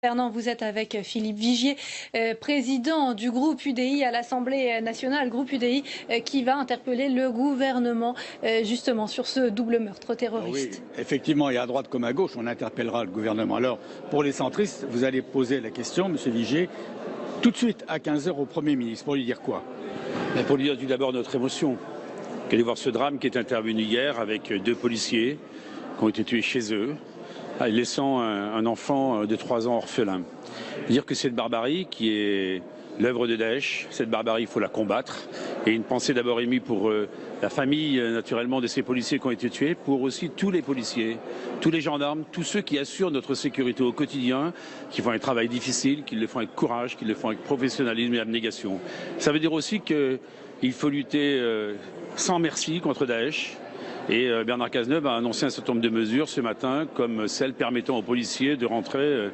Fernand, vous êtes avec Philippe Vigier, président du groupe UDI à l'Assemblée nationale, groupe UDI qui va interpeller le gouvernement justement sur ce double meurtre terroriste. Oui, effectivement, et à droite comme à gauche, on interpellera le gouvernement. Alors, pour les centristes, vous allez poser la question, Monsieur Vigier, tout de suite à 15 h au Premier ministre, pour lui dire quoi? Pour lui dire tout d'abord notre émotion, qu'elle est voir ce drame qui est intervenu hier avec 2 policiers qui ont été tués chez eux, laissant un enfant de 3 ans orphelin. Dire que cette barbarie qui est l'œuvre de Daesh, cette barbarie, il faut la combattre. Et une pensée d'abord émue pour la famille, naturellement, de ces policiers qui ont été tués, pour aussi tous les policiers, tous les gendarmes, tous ceux qui assurent notre sécurité au quotidien, qui font un travail difficile, qui le font avec courage, qui le font avec professionnalisme et abnégation. Ça veut dire aussi qu'il faut lutter sans merci contre Daesh. Et Bernard Cazeneuve a annoncé un certain nombre de mesures ce matin, comme celle permettant aux policiers de rentrer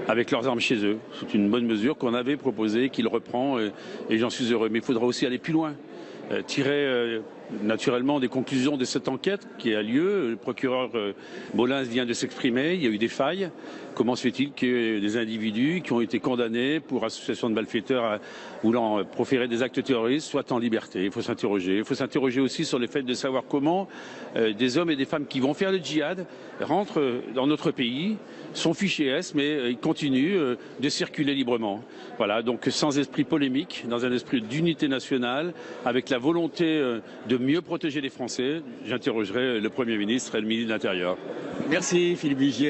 avec leurs armes chez eux. C'est une bonne mesure qu'on avait proposée, qu'il reprend, et j'en suis heureux. Mais il faudra aussi aller plus loin, tirer naturellement des conclusions de cette enquête qui a lieu. Le procureur Molins vient de s'exprimer, il y a eu des failles. Comment se fait-il que des individus qui ont été condamnés pour association de malfaiteurs voulant proférer des actes terroristes soient en liberté? Il faut s'interroger. Il faut s'interroger aussi sur le fait de savoir comment des hommes et des femmes qui vont faire le djihad rentrent dans notre pays, sont fichés S, mais ils continuent de circuler librement. Voilà, donc sans esprit polémique, dans un esprit d'unité nationale, avec la volonté de mieux protéger les Français, j'interrogerai le Premier ministre et le ministre de l'Intérieur. Merci Philippe Vigier.